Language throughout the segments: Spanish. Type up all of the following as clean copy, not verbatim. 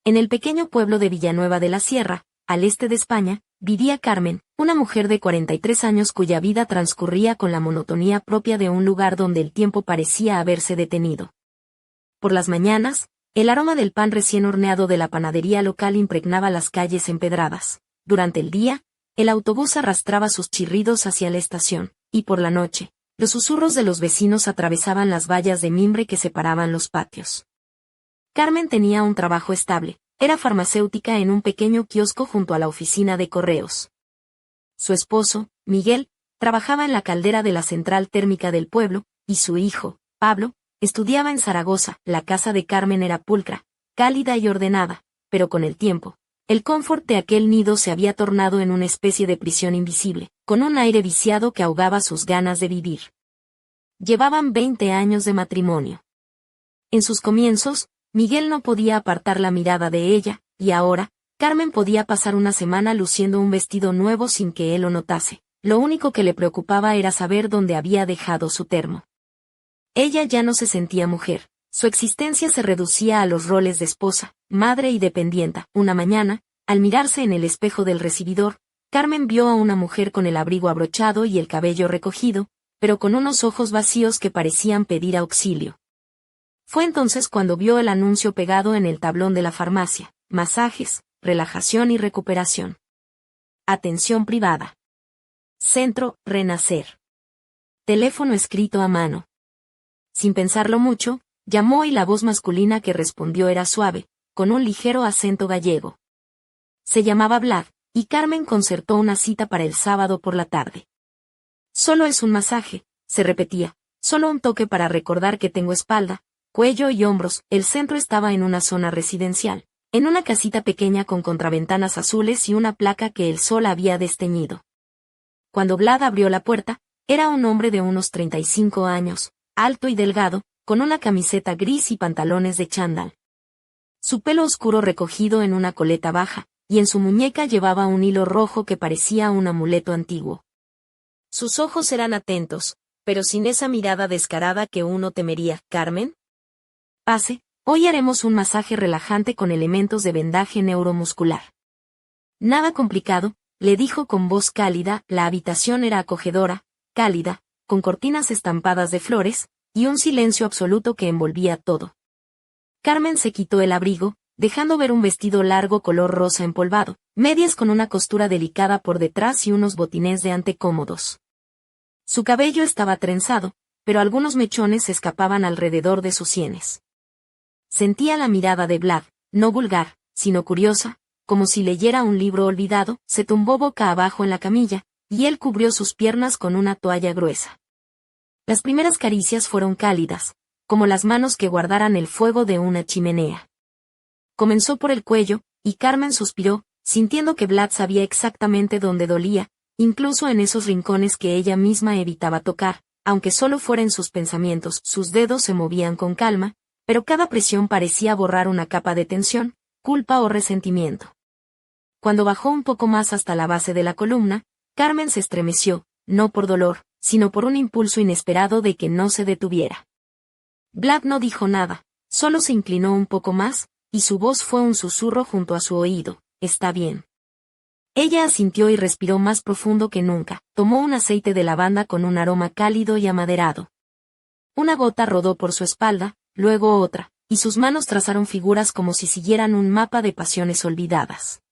En el pequeño pueblo de Villanueva de la Sierra, al este de España, vivía Carmen, una mujer de 43 años cuya vida transcurría con la monotonía propia de un lugar donde el tiempo parecía haberse detenido. Por las mañanas, el aroma del pan recién horneado de la panadería local impregnaba las calles empedradas. Durante el día, el autobús arrastraba sus chirridos hacia la estación, y por la noche, los susurros de los vecinos atravesaban las vallas de mimbre que separaban los patios. Carmen tenía un trabajo estable, era farmacéutica en un pequeño kiosco junto a la oficina de correos. Su esposo, Miguel, trabajaba en la caldera de la central térmica del pueblo, y su hijo, Pablo, estudiaba en Zaragoza. La casa de Carmen era pulcra, cálida y ordenada, pero con el tiempo, el confort de aquel nido se había tornado en una especie de prisión invisible, con un aire viciado que ahogaba sus ganas de vivir. Llevaban 20 años de matrimonio. En sus comienzos, Miguel no podía apartar la mirada de ella, y ahora, Carmen podía pasar una semana luciendo un vestido nuevo sin que él lo notase. Lo único que le preocupaba era saber dónde había dejado su termo. Ella ya no se sentía mujer, su existencia se reducía a los roles de esposa, madre y dependienta. Una mañana, al mirarse en el espejo del recibidor, Carmen vio a una mujer con el abrigo abrochado y el cabello recogido, pero con unos ojos vacíos que parecían pedir auxilio. Fue entonces cuando vio el anuncio pegado en el tablón de la farmacia: masajes, relajación y recuperación. Atención privada. Centro Renacer. Teléfono escrito a mano. Sin pensarlo mucho, llamó y la voz masculina que respondió era suave, con un ligero acento gallego. Se llamaba Vlad, y Carmen concertó una cita para el sábado por la tarde. Solo es un masaje, se repetía, solo un toque para recordar que tengo espalda, cuello y hombros. El centro estaba en una zona residencial, en una casita pequeña con contraventanas azules y una placa que el sol había desteñido. Cuando Vlad abrió la puerta, era un hombre de unos 35 años, alto y delgado, con una camiseta gris y pantalones de chándal. Su pelo oscuro recogido en una coleta baja, y en su muñeca llevaba un hilo rojo que parecía un amuleto antiguo. Sus ojos eran atentos, pero sin esa mirada descarada que uno temería. ¿Carmen? Pase, hoy haremos un masaje relajante con elementos de vendaje neuromuscular. Nada complicado, le dijo con voz cálida. La habitación era acogedora, cálida, con cortinas estampadas de flores, y un silencio absoluto que envolvía todo. Carmen se quitó el abrigo, dejando ver un vestido largo color rosa empolvado, medias con una costura delicada por detrás y unos botines de ante cómodos. Su cabello estaba trenzado, pero algunos mechones se escapaban alrededor de sus sienes. Sentía la mirada de Vlad, no vulgar, sino curiosa, como si leyera un libro olvidado. Se tumbó boca abajo en la camilla, y él cubrió sus piernas con una toalla gruesa. Las primeras caricias fueron cálidas, como las manos que guardaran el fuego de una chimenea. Comenzó por el cuello, y Carmen suspiró, sintiendo que Vlad sabía exactamente dónde dolía, incluso en esos rincones que ella misma evitaba tocar, aunque solo fuera en sus pensamientos. Sus dedos se movían con calma, pero cada presión parecía borrar una capa de tensión, culpa o resentimiento. Cuando bajó un poco más hasta la base de la columna, Carmen se estremeció, no por dolor, sino por un impulso inesperado de que no se detuviera. Vlad no dijo nada, solo se inclinó un poco más, y su voz fue un susurro junto a su oído: «Está bien». Ella asintió y respiró más profundo que nunca. Tomó un aceite de lavanda con un aroma cálido y amaderado. Una gota rodó por su espalda, luego otra, y sus manos trazaron figuras como si siguieran un mapa de pasiones olvidadas.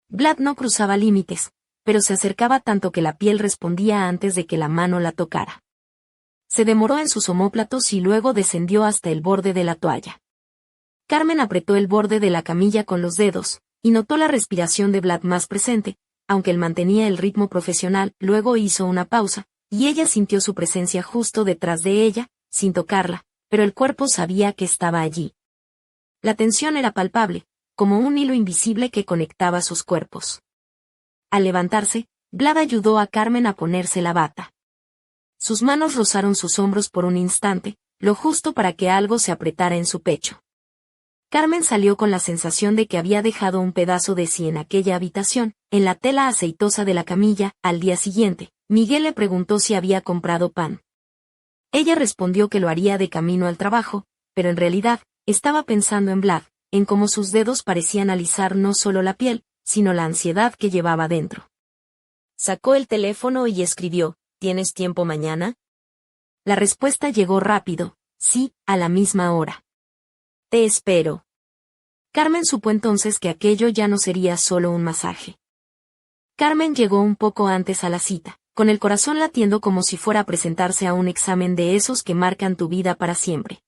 Vlad no cruzaba límites, pero se acercaba tanto que la piel respondía antes de que la mano la tocara. Se demoró en sus omóplatos y luego descendió hasta el borde de la toalla. Carmen apretó el borde de la camilla con los dedos, y notó la respiración de Vlad más presente, aunque él mantenía el ritmo profesional. Luego hizo una pausa, y ella sintió su presencia justo detrás de ella, sin tocarla, pero el cuerpo sabía que estaba allí. La tensión era palpable, como un hilo invisible que conectaba sus cuerpos. Al levantarse, Vlad ayudó a Carmen a ponerse la bata. Sus manos rozaron sus hombros por un instante, lo justo para que algo se apretara en su pecho. Carmen salió con la sensación de que había dejado un pedazo de sí en aquella habitación, en la tela aceitosa de la camilla. Al día siguiente, Miguel le preguntó si había comprado pan. Ella respondió que lo haría de camino al trabajo, pero en realidad, estaba pensando en Vlad, en cómo sus dedos parecían alisar no solo la piel, sino la ansiedad que llevaba dentro. Sacó el teléfono y escribió, ¿tienes tiempo mañana? La respuesta llegó rápido, sí, a la misma hora. Te espero. Carmen supo entonces que aquello ya no sería solo un masaje. Carmen llegó un poco antes a la cita, con el corazón latiendo como si fuera a presentarse a un examen de esos que marcan tu vida para siempre.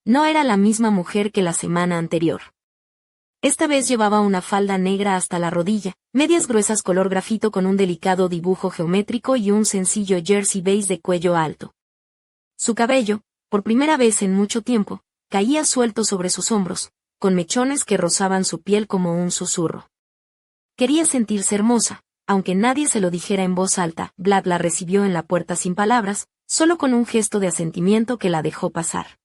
No era la misma mujer que la semana anterior. Esta vez llevaba una falda negra hasta la rodilla, medias gruesas color grafito con un delicado dibujo geométrico y un sencillo jersey beige de cuello alto. Su cabello, por primera vez en mucho tiempo, caía suelto sobre sus hombros, con mechones que rozaban su piel como un susurro. Quería sentirse hermosa, aunque nadie se lo dijera en voz alta. Vlad la recibió en la puerta sin palabras, solo con un gesto de asentimiento que la dejó pasar.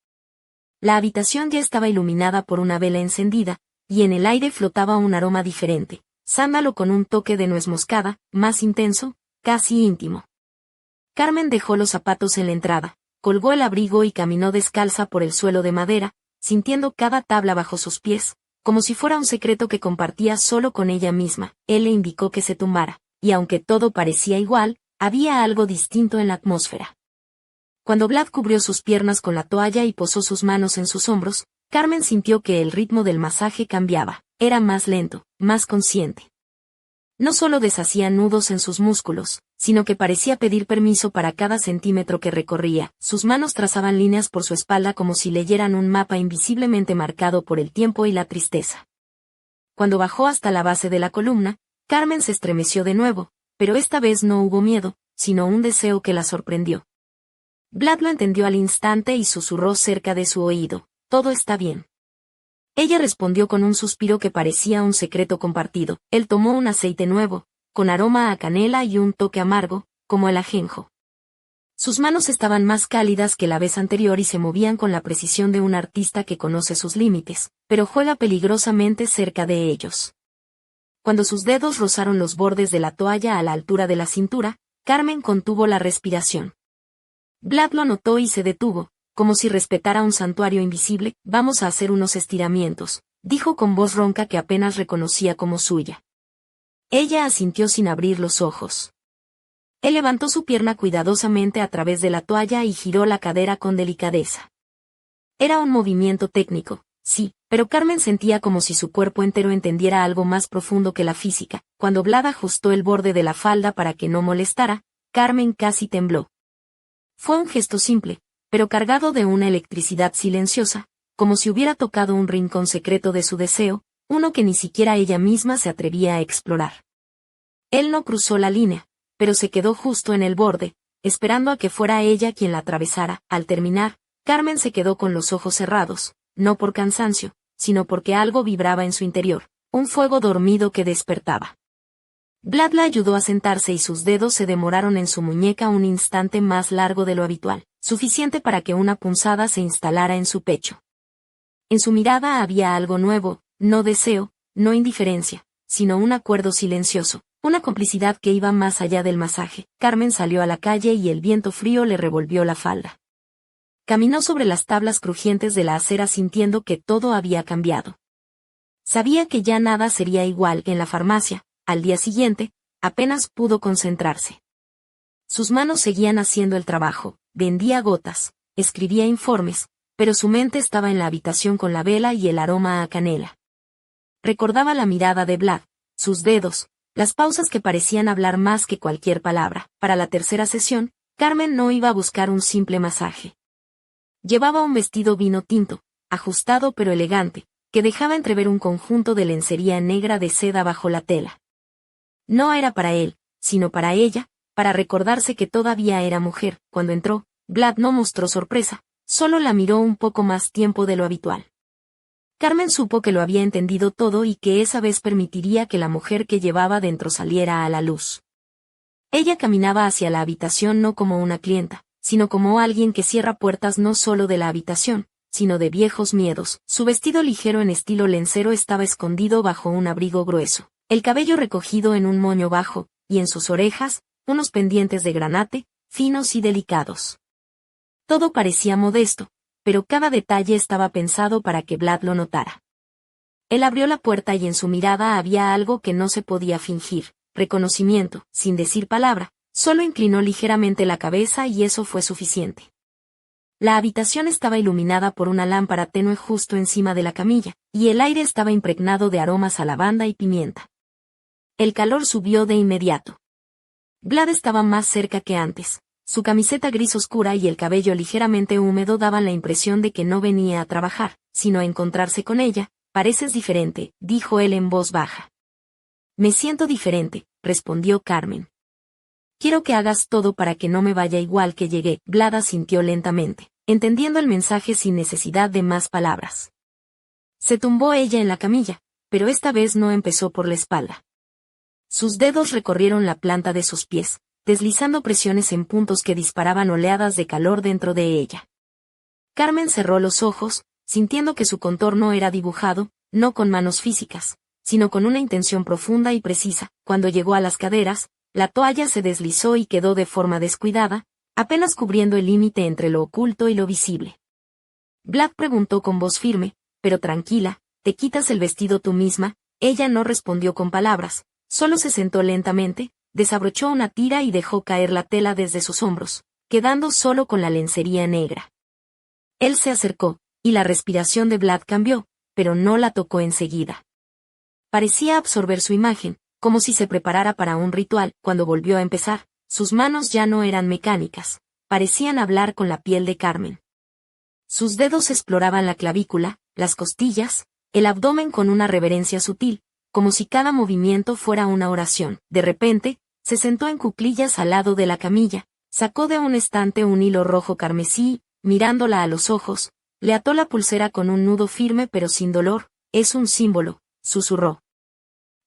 La habitación ya estaba iluminada por una vela encendida, y en el aire flotaba un aroma diferente, sándalo con un toque de nuez moscada, más intenso, casi íntimo. Carmen dejó los zapatos en la entrada, colgó el abrigo y caminó descalza por el suelo de madera, sintiendo cada tabla bajo sus pies, como si fuera un secreto que compartía solo con ella misma. Él le indicó que se tumbara, y aunque todo parecía igual, había algo distinto en la atmósfera. Cuando Vlad cubrió sus piernas con la toalla y posó sus manos en sus hombros, Carmen sintió que el ritmo del masaje cambiaba, era más lento, más consciente. No solo deshacía nudos en sus músculos, sino que parecía pedir permiso para cada centímetro que recorría. Sus manos trazaban líneas por su espalda como si leyeran un mapa invisiblemente marcado por el tiempo y la tristeza. Cuando bajó hasta la base de la columna, Carmen se estremeció de nuevo, pero esta vez no hubo miedo, sino un deseo que la sorprendió. Vlad lo entendió al instante y susurró cerca de su oído, «Todo está bien». Ella respondió con un suspiro que parecía un secreto compartido. Él tomó un aceite nuevo, con aroma a canela y un toque amargo, como el ajenjo. Sus manos estaban más cálidas que la vez anterior y se movían con la precisión de un artista que conoce sus límites, pero juega peligrosamente cerca de ellos. Cuando sus dedos rozaron los bordes de la toalla a la altura de la cintura, Carmen contuvo la respiración. Vlad lo notó y se detuvo, como si respetara un santuario invisible. «Vamos a hacer unos estiramientos», dijo con voz ronca que apenas reconocía como suya. Ella asintió sin abrir los ojos. Él levantó su pierna cuidadosamente a través de la toalla y giró la cadera con delicadeza. Era un movimiento técnico, sí, pero Carmen sentía como si su cuerpo entero entendiera algo más profundo que la física. Cuando Vlad ajustó el borde de la falda para que no molestara, Carmen casi tembló. Fue un gesto simple, pero cargado de una electricidad silenciosa, como si hubiera tocado un rincón secreto de su deseo, uno que ni siquiera ella misma se atrevía a explorar. Él no cruzó la línea, pero se quedó justo en el borde, esperando a que fuera ella quien la atravesara. Al terminar, Carmen se quedó con los ojos cerrados, no por cansancio, sino porque algo vibraba en su interior, un fuego dormido que despertaba. Vlad la ayudó a sentarse y sus dedos se demoraron en su muñeca un instante más largo de lo habitual, suficiente para que una punzada se instalara en su pecho. En su mirada había algo nuevo, no deseo, no indiferencia, sino un acuerdo silencioso, una complicidad que iba más allá del masaje. Carmen salió a la calle y el viento frío le revolvió la falda. Caminó sobre las tablas crujientes de la acera sintiendo que todo había cambiado. Sabía que ya nada sería igual que en la farmacia. Al día siguiente, apenas pudo concentrarse. Sus manos seguían haciendo el trabajo, vendía gotas, escribía informes, pero su mente estaba en la habitación con la vela y el aroma a canela. Recordaba la mirada de Vlad, sus dedos, las pausas que parecían hablar más que cualquier palabra. Para la tercera sesión, Carmen no iba a buscar un simple masaje. Llevaba un vestido vino tinto, ajustado pero elegante, que dejaba entrever un conjunto de lencería negra de seda bajo la tela. No era para él, sino para ella, para recordarse que todavía era mujer. Cuando entró, Vlad no mostró sorpresa, solo la miró un poco más tiempo de lo habitual. Carmen supo que lo había entendido todo y que esa vez permitiría que la mujer que llevaba dentro saliera a la luz. Ella caminaba hacia la habitación no como una clienta, sino como alguien que cierra puertas no solo de la habitación, sino de viejos miedos. Su vestido ligero en estilo lencero estaba escondido bajo un abrigo grueso, el cabello recogido en un moño bajo, y en sus orejas, unos pendientes de granate, finos y delicados. Todo parecía modesto, pero cada detalle estaba pensado para que Vlad lo notara. Él abrió la puerta y en su mirada había algo que no se podía fingir, reconocimiento, sin decir palabra, solo inclinó ligeramente la cabeza y eso fue suficiente. La habitación estaba iluminada por una lámpara tenue justo encima de la camilla, y el aire estaba impregnado de aromas a lavanda y pimienta. El calor subió de inmediato. Vlad estaba más cerca que antes. Su camiseta gris oscura y el cabello ligeramente húmedo daban la impresión de que no venía a trabajar, sino a encontrarse con ella. «Pareces diferente», dijo él en voz baja. «Me siento diferente», respondió Carmen. «Quiero que hagas todo para que no me vaya igual que llegué». Vlad asintió lentamente, entendiendo el mensaje sin necesidad de más palabras. Se tumbó ella en la camilla, pero esta vez no empezó por la espalda. Sus dedos recorrieron la planta de sus pies, deslizando presiones en puntos que disparaban oleadas de calor dentro de ella. Carmen cerró los ojos, sintiendo que su contorno era dibujado, no con manos físicas, sino con una intención profunda y precisa. Cuando llegó a las caderas, la toalla se deslizó y quedó de forma descuidada, apenas cubriendo el límite entre lo oculto y lo visible. Vlad preguntó con voz firme, pero tranquila, «¿Te quitas el vestido tú misma?» Ella no respondió con palabras, solo se sentó lentamente, desabrochó una tira y dejó caer la tela desde sus hombros, quedando solo con la lencería negra. Él se acercó, y la respiración de Vlad cambió, pero no la tocó enseguida. Parecía absorber su imagen, como si se preparara para un ritual. Cuando volvió a empezar, sus manos ya no eran mecánicas, parecían hablar con la piel de Carmen. Sus dedos exploraban la clavícula, las costillas, el abdomen con una reverencia sutil, como si cada movimiento fuera una oración. De repente, se sentó en cuclillas al lado de la camilla, sacó de un estante un hilo rojo carmesí, mirándola a los ojos, le ató la pulsera con un nudo firme pero sin dolor. «Es un símbolo», susurró.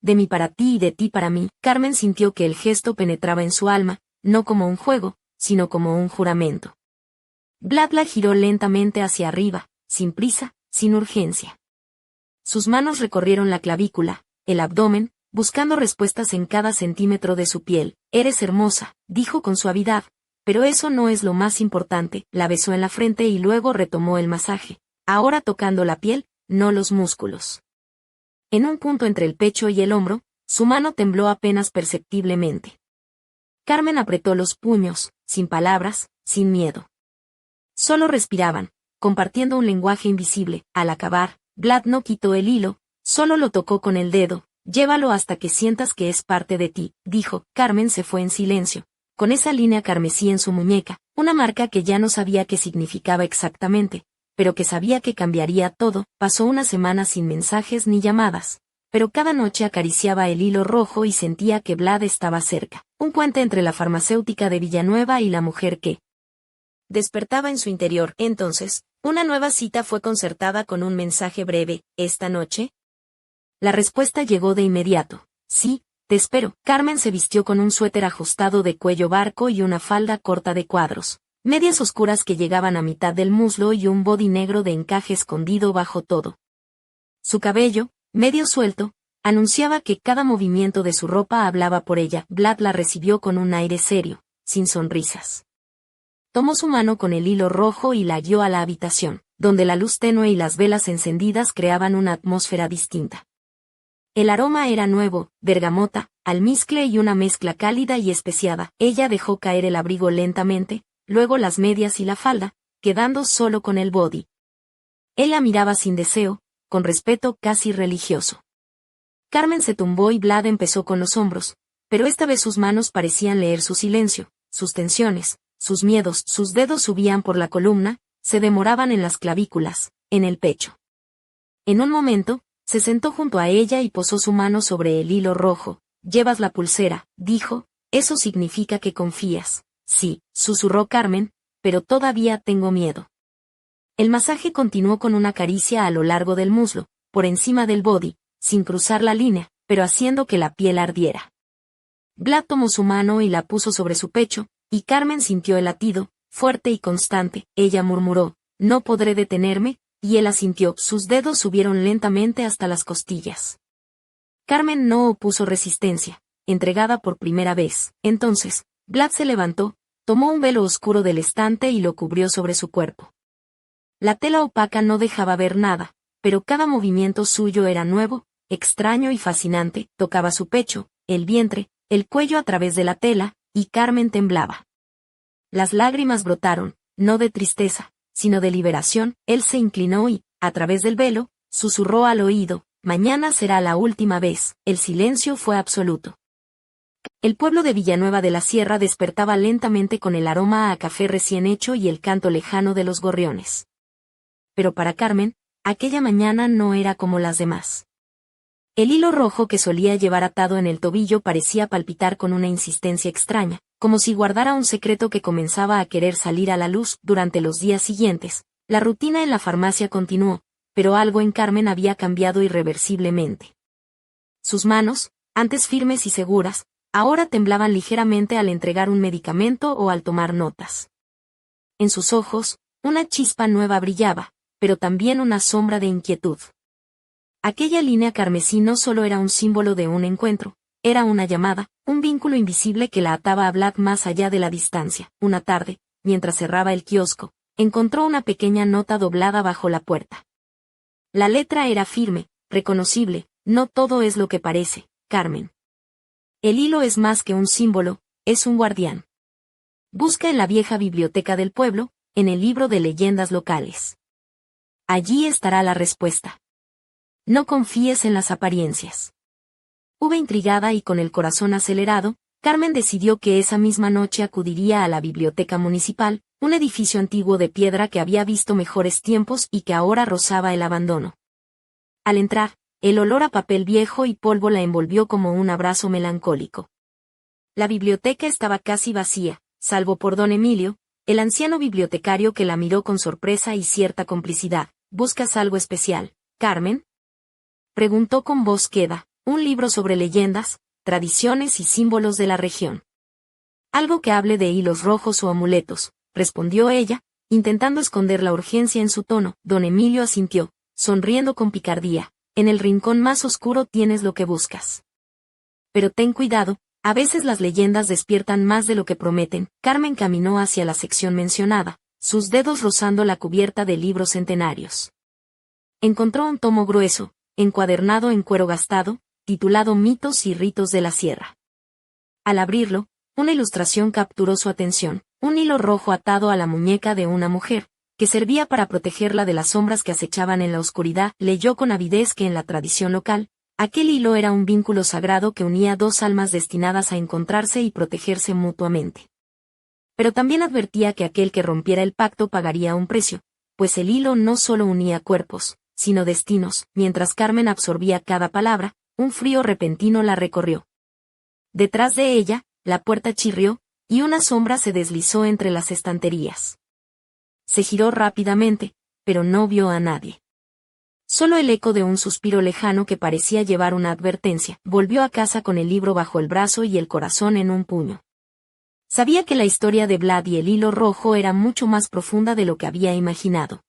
«De mí para ti y de ti para mí». Carmen sintió que el gesto penetraba en su alma, no como un juego, sino como un juramento. Vlad la giró lentamente hacia arriba, sin prisa, sin urgencia. Sus manos recorrieron la clavícula, el abdomen, buscando respuestas en cada centímetro de su piel. «Eres hermosa», dijo con suavidad, «pero eso no es lo más importante». La besó en la frente y luego retomó el masaje, ahora tocando la piel, no los músculos. En un punto entre el pecho y el hombro, su mano tembló apenas perceptiblemente. Carmen apretó los puños, sin palabras, sin miedo. Solo respiraban, compartiendo un lenguaje invisible. Al acabar, Vlad no quitó el hilo, solo lo tocó con el dedo. «Llévalo hasta que sientas que es parte de ti», dijo. Carmen se fue en silencio, con esa línea carmesí en su muñeca, una marca que ya no sabía qué significaba exactamente, pero que sabía que cambiaría todo. Pasó una semana sin mensajes ni llamadas, pero cada noche acariciaba el hilo rojo y sentía que Vlad estaba cerca. Un puente entre la farmacéutica de Villanueva y la mujer que despertaba en su interior. Entonces, una nueva cita fue concertada con un mensaje breve. «¿Esta noche?» La respuesta llegó de inmediato. «Sí, te espero». Carmen se vistió con un suéter ajustado de cuello barco y una falda corta de cuadros, medias oscuras que llegaban a mitad del muslo y un body negro de encaje escondido bajo todo. Su cabello, medio suelto, anunciaba que cada movimiento de su ropa hablaba por ella. Vlad la recibió con un aire serio, sin sonrisas. Tomó su mano con el hilo rojo y la guió a la habitación, donde la luz tenue y las velas encendidas creaban una atmósfera distinta. El aroma era nuevo, bergamota, almizcle y una mezcla cálida y especiada. Ella dejó caer el abrigo lentamente, luego las medias y la falda, quedando solo con el body. Él la miraba sin deseo, con respeto casi religioso. Carmen se tumbó y Vlad empezó con los hombros, pero esta vez sus manos parecían leer su silencio, sus tensiones, sus miedos. Sus dedos subían por la columna, se demoraban en las clavículas, en el pecho. En un momento, se sentó junto a ella y posó su mano sobre el hilo rojo. «Llevas la pulsera», dijo. «Eso significa que confías». «Sí», susurró Carmen, «pero todavía tengo miedo». El masaje continuó con una caricia a lo largo del muslo, por encima del body, sin cruzar la línea, pero haciendo que la piel ardiera. Vlad tomó su mano y la puso sobre su pecho, y Carmen sintió el latido, fuerte y constante. Ella murmuró, «No podré detenerme», y él asintió. Sus dedos subieron lentamente hasta las costillas. Carmen no opuso resistencia, entregada por primera vez. Entonces, Vlad se levantó, tomó un velo oscuro del estante y lo cubrió sobre su cuerpo. La tela opaca no dejaba ver nada, pero cada movimiento suyo era nuevo, extraño y fascinante. Tocaba su pecho, el vientre, el cuello a través de la tela, y Carmen temblaba. Las lágrimas brotaron, no de tristeza, sino de liberación. Él se inclinó y, a través del velo, susurró al oído: «Mañana será la última vez». El silencio fue absoluto. El pueblo de Villanueva de la Sierra despertaba lentamente con el aroma a café recién hecho y el canto lejano de los gorriones. Pero para Carmen, aquella mañana no era como las demás. El hilo rojo que solía llevar atado en el tobillo parecía palpitar con una insistencia extraña, como si guardara un secreto que comenzaba a querer salir a la luz. Durante los días siguientes, la rutina en la farmacia continuó, pero algo en Carmen había cambiado irreversiblemente. Sus manos, antes firmes y seguras, ahora temblaban ligeramente al entregar un medicamento o al tomar notas. En sus ojos, una chispa nueva brillaba, pero también una sombra de inquietud. Aquella línea carmesí no solo era un símbolo de un encuentro, era una llamada, un vínculo invisible que la ataba a Vlad más allá de la distancia. Una tarde, mientras cerraba el kiosco, encontró una pequeña nota doblada bajo la puerta. La letra era firme, reconocible: «No todo es lo que parece, Carmen. El hilo es más que un símbolo, es un guardián. Busca en la vieja biblioteca del pueblo, en el libro de leyendas locales. Allí estará la respuesta. No confíes en las apariencias». Intrigada y con el corazón acelerado, Carmen decidió que esa misma noche acudiría a la biblioteca municipal, un edificio antiguo de piedra que había visto mejores tiempos y que ahora rozaba el abandono. Al entrar, el olor a papel viejo y polvo la envolvió como un abrazo melancólico. La biblioteca estaba casi vacía, salvo por don Emilio, el anciano bibliotecario, que la miró con sorpresa y cierta complicidad. «¿Buscas algo especial, Carmen?», preguntó con voz queda. «Un libro sobre leyendas, tradiciones y símbolos de la región». «Algo que hable de hilos rojos o amuletos», respondió ella, intentando esconder la urgencia en su tono. Don Emilio asintió, sonriendo con picardía. «En el rincón más oscuro tienes lo que buscas. Pero ten cuidado, a veces las leyendas despiertan más de lo que prometen». Carmen caminó hacia la sección mencionada, sus dedos rozando la cubierta de libros centenarios. Encontró un tomo grueso, encuadernado en cuero gastado, titulado Mitos y ritos de la sierra. Al abrirlo, una ilustración capturó su atención: un hilo rojo atado a la muñeca de una mujer, que servía para protegerla de las sombras que acechaban en la oscuridad. Leyó con avidez que en la tradición local, aquel hilo era un vínculo sagrado que unía dos almas destinadas a encontrarse y protegerse mutuamente. Pero también advertía que aquel que rompiera el pacto pagaría un precio, pues el hilo no solo unía cuerpos, sino destinos. Mientras Carmen absorbía cada palabra, un frío repentino la recorrió. Detrás de ella, la puerta chirrió, y una sombra se deslizó entre las estanterías. Se giró rápidamente, pero no vio a nadie. Solo el eco de un suspiro lejano que parecía llevar una advertencia. Volvió a casa con el libro bajo el brazo y el corazón en un puño. Sabía que la historia de Vlad y el hilo rojo era mucho más profunda de lo que había imaginado.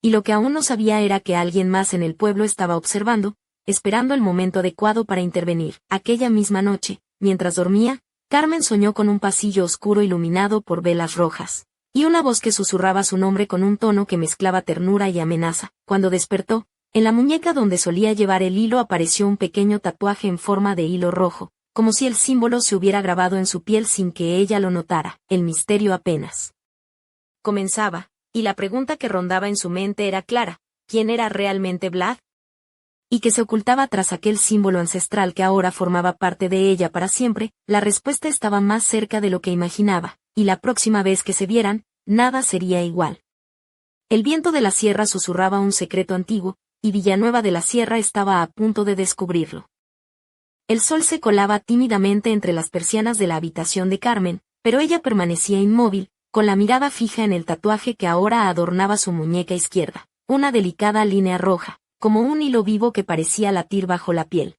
Y lo que aún no sabía era que alguien más en el pueblo estaba observando, esperando el momento adecuado para intervenir. Aquella misma noche, mientras dormía, Carmen soñó con un pasillo oscuro iluminado por velas rojas, y una voz que susurraba su nombre con un tono que mezclaba ternura y amenaza. Cuando despertó, en la muñeca donde solía llevar el hilo apareció un pequeño tatuaje en forma de hilo rojo, como si el símbolo se hubiera grabado en su piel sin que ella lo notara. El misterio apenas comenzaba, y la pregunta que rondaba en su mente era clara: ¿quién era realmente Vlad? ¿Y qué se ocultaba tras aquel símbolo ancestral que ahora formaba parte de ella para siempre? La respuesta estaba más cerca de lo que imaginaba, y la próxima vez que se vieran, nada sería igual. El viento de la sierra susurraba un secreto antiguo, y Villanueva de la Sierra estaba a punto de descubrirlo. El sol se colaba tímidamente entre las persianas de la habitación de Carmen, pero ella permanecía inmóvil, con la mirada fija en el tatuaje que ahora adornaba su muñeca izquierda, una delicada línea roja, como un hilo vivo que parecía latir bajo la piel.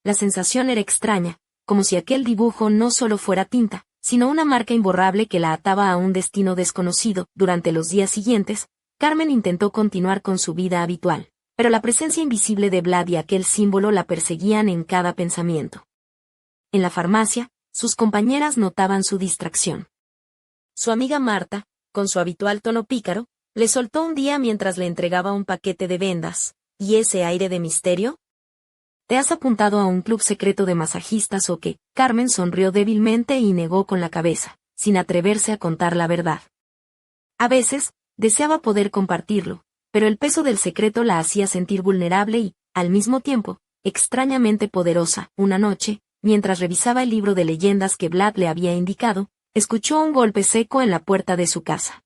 La sensación era extraña, como si aquel dibujo no solo fuera tinta, sino una marca imborrable que la ataba a un destino desconocido. Durante los días siguientes, Carmen intentó continuar con su vida habitual, pero la presencia invisible de Vlad y aquel símbolo la perseguían en cada pensamiento. En la farmacia, sus compañeras notaban su distracción. Su amiga Marta, con su habitual tono pícaro, Le soltó un día mientras le entregaba un paquete de vendas. ¿Y ese aire de misterio? ¿Te has apuntado a un club secreto de masajistas o qué? Carmen sonrió débilmente y negó con la cabeza, sin atreverse a contar la verdad. A veces, deseaba poder compartirlo, pero el peso del secreto la hacía sentir vulnerable y, al mismo tiempo, extrañamente poderosa. Una noche, mientras revisaba el libro de leyendas que Vlad le había indicado, escuchó un golpe seco en la puerta de su casa.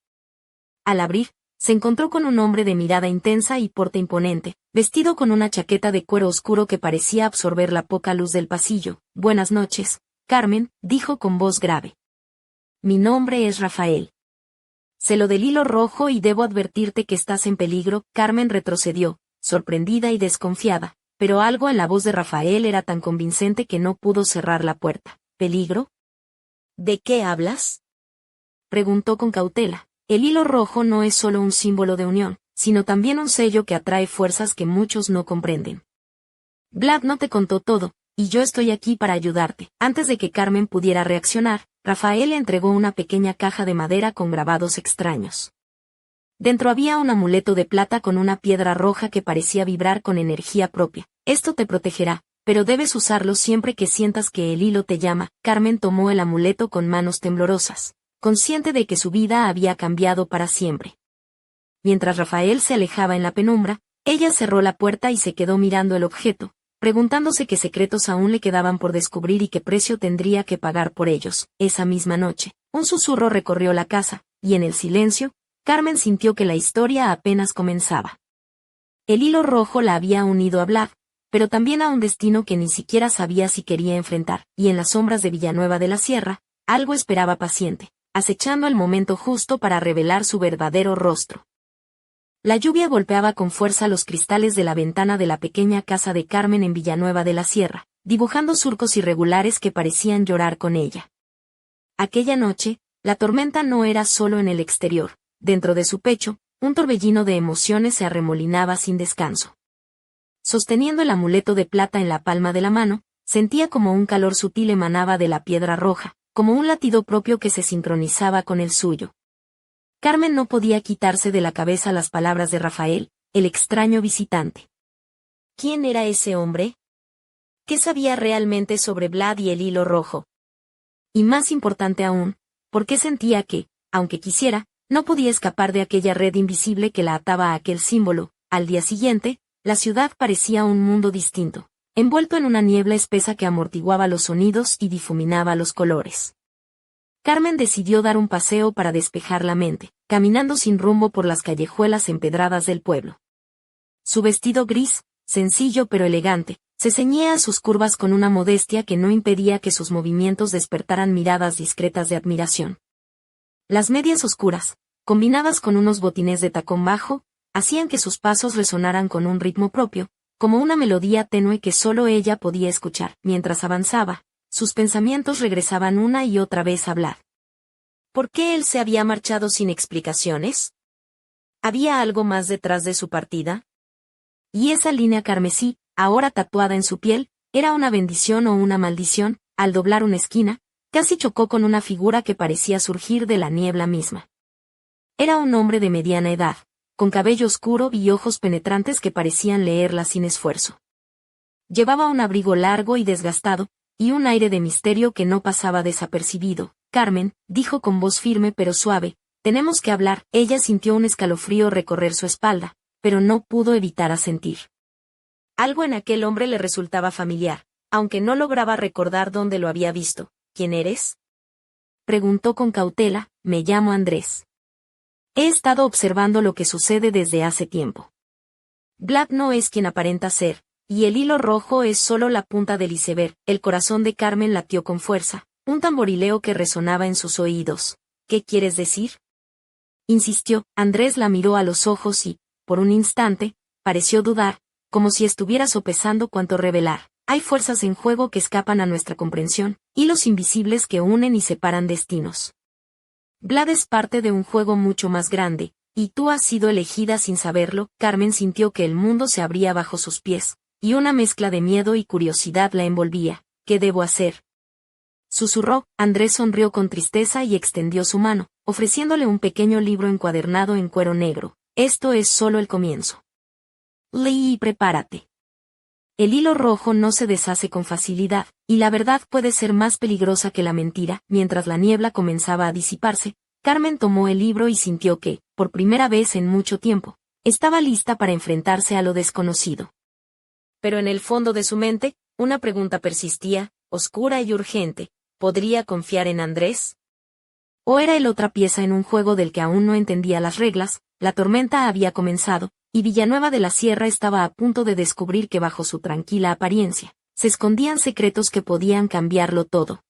Al abrir, se encontró con un hombre de mirada intensa y porte imponente, vestido con una chaqueta de cuero oscuro que parecía absorber la poca luz del pasillo. Buenas noches, Carmen, dijo con voz grave. Mi nombre es Rafael. Sé lo del hilo rojo y debo advertirte que estás en peligro. Carmen retrocedió, sorprendida y desconfiada, pero algo en la voz de Rafael era tan convincente que no pudo cerrar la puerta. ¿Peligro? ¿De qué hablas?, preguntó con cautela. El hilo rojo no es solo un símbolo de unión, sino también un sello que atrae fuerzas que muchos no comprenden. Vlad no te contó todo, y yo estoy aquí para ayudarte. Antes de que Carmen pudiera reaccionar, Rafael le entregó una pequeña caja de madera con grabados extraños. Dentro había un amuleto de plata con una piedra roja que parecía vibrar con energía propia. Esto te protegerá, pero debes usarlo siempre que sientas que el hilo te llama. Carmen tomó el amuleto con manos temblorosas, consciente de que su vida había cambiado para siempre. Mientras Rafael se alejaba en la penumbra, ella cerró la puerta y se quedó mirando el objeto, preguntándose qué secretos aún le quedaban por descubrir y qué precio tendría que pagar por ellos. Esa misma noche, un susurro recorrió la casa, y en el silencio, Carmen sintió que la historia apenas comenzaba. El hilo rojo la había unido a Vlad, pero también a un destino que ni siquiera sabía si quería enfrentar, y en las sombras de Villanueva de la Sierra, algo esperaba paciente, acechando el momento justo para revelar su verdadero rostro. La lluvia golpeaba con fuerza los cristales de la ventana de la pequeña casa de Carmen en Villanueva de la Sierra, dibujando surcos irregulares que parecían llorar con ella. Aquella noche, la tormenta no era solo en el exterior. Dentro de su pecho, un torbellino de emociones se arremolinaba sin descanso. Sosteniendo el amuleto de plata en la palma de la mano, sentía como un calor sutil emanaba de la piedra roja, como un latido propio que se sincronizaba con el suyo. Carmen no podía quitarse de la cabeza las palabras de Rafael, el extraño visitante. ¿Quién era ese hombre? ¿Qué sabía realmente sobre Vlad y el hilo rojo? Y más importante aún, ¿por qué sentía que, aunque quisiera, no podía escapar de aquella red invisible que la ataba a aquel símbolo? Al día siguiente, la ciudad parecía un mundo distinto, envuelto en una niebla espesa que amortiguaba los sonidos y difuminaba los colores. Carmen decidió dar un paseo para despejar la mente, caminando sin rumbo por las callejuelas empedradas del pueblo. Su vestido gris, sencillo pero elegante, se ceñía a sus curvas con una modestia que no impedía que sus movimientos despertaran miradas discretas de admiración. Las medias oscuras, combinadas con unos botines de tacón bajo, hacían que sus pasos resonaran con un ritmo propio, como una melodía tenue que solo ella podía escuchar. Mientras avanzaba, sus pensamientos regresaban una y otra vez a Vlad. ¿Por qué él se había marchado sin explicaciones? ¿Había algo más detrás de su partida? Y esa línea carmesí, ahora tatuada en su piel, ¿era una bendición o una maldición? Al doblar una esquina, casi chocó con una figura que parecía surgir de la niebla misma. Era un hombre de mediana edad, con cabello oscuro y ojos penetrantes que parecían leerla sin esfuerzo. Llevaba un abrigo largo y desgastado, y un aire de misterio que no pasaba desapercibido. Carmen, dijo con voz firme pero suave, tenemos que hablar. Ella sintió un escalofrío recorrer su espalda, pero no pudo evitar asentir. Algo en aquel hombre le resultaba familiar, aunque no lograba recordar dónde lo había visto. ¿Quién eres?, preguntó con cautela. Me llamo Andrés. He estado observando lo que sucede desde hace tiempo. Vlad no es quien aparenta ser, y el hilo rojo es solo la punta del iceberg. El corazón de Carmen latió con fuerza, un tamborileo que resonaba en sus oídos. ¿Qué quieres decir?, insistió. Andrés la miró a los ojos y, por un instante, pareció dudar, como si estuviera sopesando cuánto revelar. Hay fuerzas en juego que escapan a nuestra comprensión, hilos invisibles que unen y separan destinos. Vlad es parte de un juego mucho más grande, y tú has sido elegida sin saberlo. Carmen sintió que el mundo se abría bajo sus pies, y una mezcla de miedo y curiosidad la envolvía. ¿Qué debo hacer?, Susurró. Andrés sonrió con tristeza y extendió su mano, ofreciéndole un pequeño libro encuadernado en cuero negro. Esto es solo el comienzo. Lee y prepárate. El hilo rojo no se deshace con facilidad, y la verdad puede ser más peligrosa que la mentira. Mientras la niebla comenzaba a disiparse, Carmen tomó el libro y sintió que, por primera vez en mucho tiempo, estaba lista para enfrentarse a lo desconocido. Pero en el fondo de su mente, una pregunta persistía, oscura y urgente: ¿podría confiar en Andrés? ¿O era él otra pieza en un juego del que aún no entendía las reglas? La tormenta había comenzado, y Villanueva de la Sierra estaba a punto de descubrir que bajo su tranquila apariencia se escondían secretos que podían cambiarlo todo.